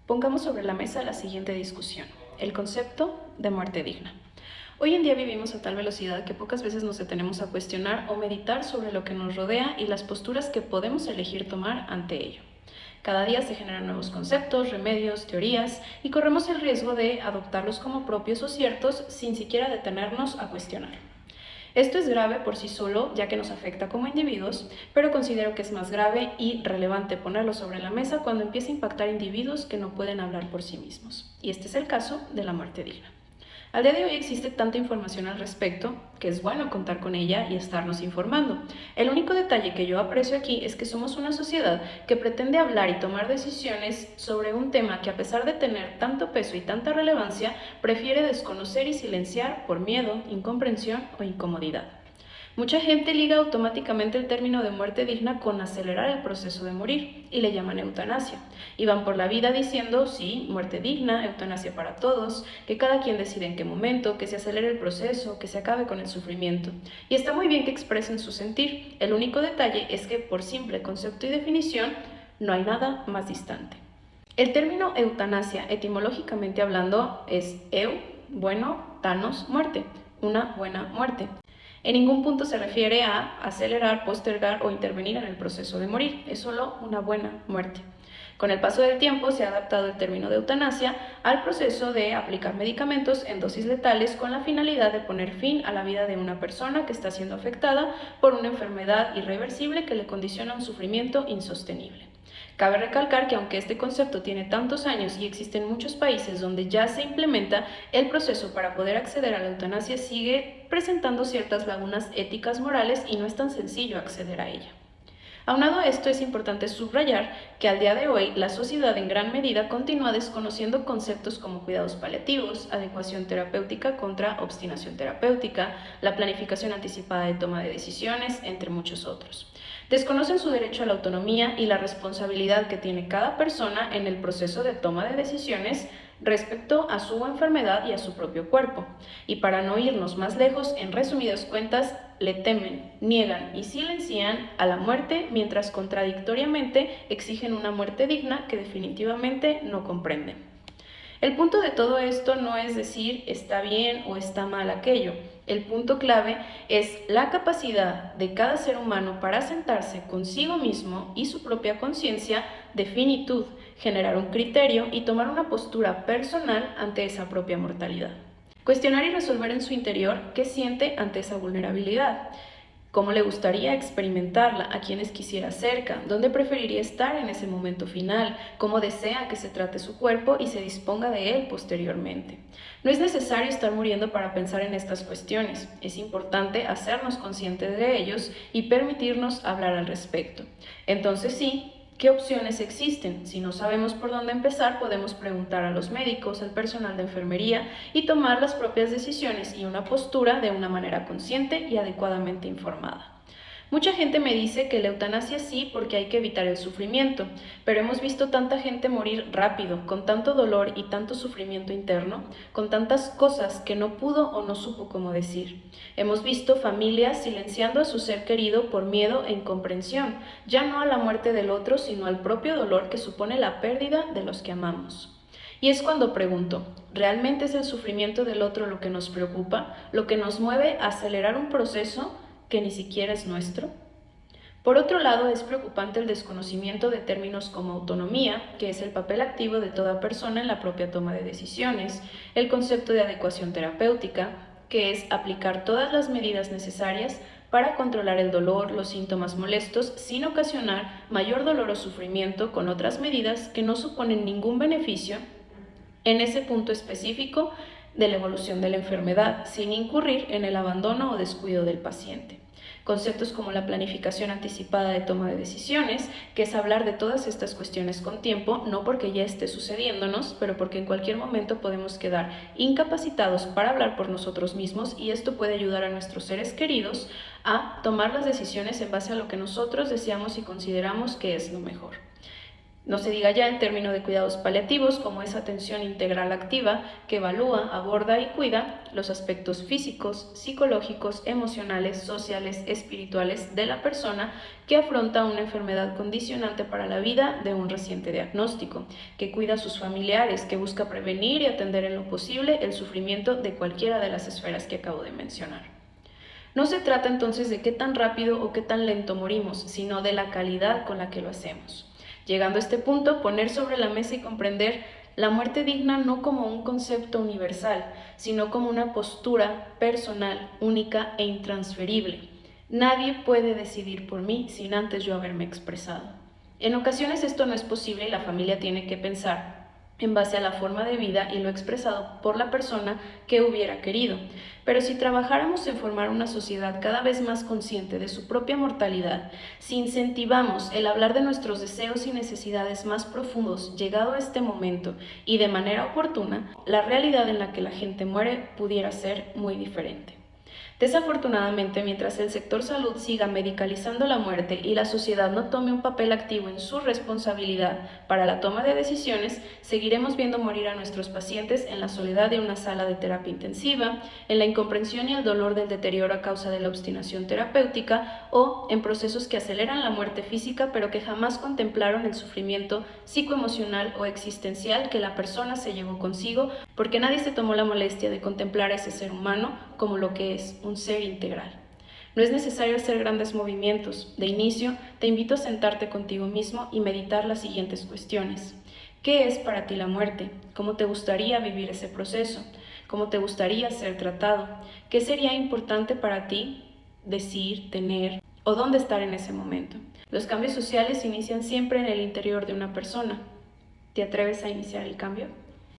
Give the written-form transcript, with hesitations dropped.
Pongamos sobre la mesa la siguiente discusión: el concepto de muerte digna. Hoy en día vivimos a tal velocidad que pocas veces nos detenemos a cuestionar o meditar sobre lo que nos rodea y las posturas que podemos elegir tomar ante ello. Cada día se generan nuevos conceptos, remedios, teorías, y corremos el riesgo de adoptarlos como propios o ciertos sin siquiera detenernos a cuestionar. Esto es grave por sí solo, ya que nos afecta como individuos, pero considero que es más grave y relevante ponerlo sobre la mesa cuando empieza a impactar individuos que no pueden hablar por sí mismos. Y este es el caso de la muerte digna. Al día de hoy existe tanta información al respecto que es bueno contar con ella y estarnos informando. El único detalle que yo aprecio aquí es que somos una sociedad que pretende hablar y tomar decisiones sobre un tema que, a pesar de tener tanto peso y tanta relevancia, prefiere desconocer y silenciar por miedo, incomprensión o incomodidad. Mucha gente liga automáticamente el término de muerte digna con acelerar el proceso de morir y le llaman eutanasia. Y van por la vida diciendo, sí, muerte digna, eutanasia para todos, que cada quien decide en qué momento, que se acelere el proceso, que se acabe con el sufrimiento. Y está muy bien que expresen su sentir. El único detalle es que, por simple concepto y definición, no hay nada más distante. El término eutanasia, etimológicamente hablando, es eu, bueno, thanos, muerte, una buena muerte. En ningún punto se refiere a acelerar, postergar o intervenir en el proceso de morir, es solo una buena muerte. Con el paso del tiempo se ha adaptado el término de eutanasia al proceso de aplicar medicamentos en dosis letales con la finalidad de poner fin a la vida de una persona que está siendo afectada por una enfermedad irreversible que le condiciona un sufrimiento insostenible. Cabe recalcar que aunque este concepto tiene tantos años y existen muchos países donde ya se implementa, el proceso para poder acceder a la eutanasia sigue presentando ciertas lagunas éticas morales y no es tan sencillo acceder a ella. Aunado a esto, es importante subrayar que al día de hoy la sociedad en gran medida continúa desconociendo conceptos como cuidados paliativos, adecuación terapéutica contra obstinación terapéutica, la planificación anticipada de toma de decisiones, entre muchos otros. Desconocen su derecho a la autonomía y la responsabilidad que tiene cada persona en el proceso de toma de decisiones respecto a su enfermedad y a su propio cuerpo. Y para no irnos más lejos, en resumidas cuentas, le temen, niegan y silencian a la muerte mientras contradictoriamente exigen una muerte digna que definitivamente no comprenden. El punto de todo esto no es decir está bien o está mal aquello. El punto clave es la capacidad de cada ser humano para sentarse consigo mismo y su propia conciencia de finitud, generar un criterio y tomar una postura personal ante esa propia mortalidad. Cuestionar y resolver en su interior qué siente ante esa vulnerabilidad, cómo le gustaría experimentarla, a quienes quisiera cerca, dónde preferiría estar en ese momento final, cómo desea que se trate su cuerpo y se disponga de él posteriormente. No es necesario estar muriendo para pensar en estas cuestiones, es importante hacernos conscientes de ellos y permitirnos hablar al respecto. Entonces sí, ¿qué opciones existen? Si no sabemos por dónde empezar, podemos preguntar a los médicos, al personal de enfermería y tomar las propias decisiones y una postura de una manera consciente y adecuadamente informada. Mucha gente me dice que la eutanasia sí porque hay que evitar el sufrimiento, pero hemos visto tanta gente morir rápido, con tanto dolor y tanto sufrimiento interno, con tantas cosas que no pudo o no supo cómo decir. Hemos visto familias silenciando a su ser querido por miedo e incomprensión, ya no a la muerte del otro, sino al propio dolor que supone la pérdida de los que amamos. Y es cuando pregunto, ¿realmente es el sufrimiento del otro lo que nos preocupa, lo que nos mueve a acelerar un proceso que ni siquiera es nuestro? Por otro lado, es preocupante el desconocimiento de términos como autonomía, que es el papel activo de toda persona en la propia toma de decisiones, el concepto de adecuación terapéutica, que es aplicar todas las medidas necesarias para controlar el dolor, los síntomas molestos, sin ocasionar mayor dolor o sufrimiento con otras medidas que no suponen ningún beneficio en ese punto específico de la evolución de la enfermedad, sin incurrir en el abandono o descuido del paciente. Conceptos como la planificación anticipada de toma de decisiones, que es hablar de todas estas cuestiones con tiempo, no porque ya esté sucediéndonos, pero porque en cualquier momento podemos quedar incapacitados para hablar por nosotros mismos y esto puede ayudar a nuestros seres queridos a tomar las decisiones en base a lo que nosotros deseamos y consideramos que es lo mejor. No se diga ya en términos de cuidados paliativos, como esa atención integral activa que evalúa, aborda y cuida los aspectos físicos, psicológicos, emocionales, sociales, espirituales de la persona que afronta una enfermedad condicionante para la vida de un reciente diagnóstico, que cuida a sus familiares, que busca prevenir y atender en lo posible el sufrimiento de cualquiera de las esferas que acabo de mencionar. No se trata entonces de qué tan rápido o qué tan lento morimos, sino de la calidad con la que lo hacemos. Llegando a este punto, poner sobre la mesa y comprender la muerte digna no como un concepto universal, sino como una postura personal, única e intransferible. Nadie puede decidir por mí sin antes yo haberme expresado. En ocasiones esto no es posible y la familia tiene que pensar en base a la forma de vida y lo expresado por la persona que hubiera querido. Pero si trabajáramos en formar una sociedad cada vez más consciente de su propia mortalidad, si incentivamos el hablar de nuestros deseos y necesidades más profundos llegado a este momento y de manera oportuna, la realidad en la que la gente muere pudiera ser muy diferente. Desafortunadamente, mientras el sector salud siga medicalizando la muerte y la sociedad no tome un papel activo en su responsabilidad para la toma de decisiones, seguiremos viendo morir a nuestros pacientes en la soledad de una sala de terapia intensiva, en la incomprensión y el dolor del deterioro a causa de la obstinación terapéutica o en procesos que aceleran la muerte física pero que jamás contemplaron el sufrimiento psicoemocional o existencial que la persona se llevó consigo porque nadie se tomó la molestia de contemplar a ese ser humano como lo que es, un ser integral. No es necesario hacer grandes movimientos. De inicio, te invito a sentarte contigo mismo y meditar las siguientes cuestiones. ¿Qué es para ti la muerte? ¿Cómo te gustaría vivir ese proceso? ¿Cómo te gustaría ser tratado? ¿Qué sería importante para ti decir, tener o dónde estar en ese momento? Los cambios sociales inician siempre en el interior de una persona. ¿Te atreves a iniciar el cambio?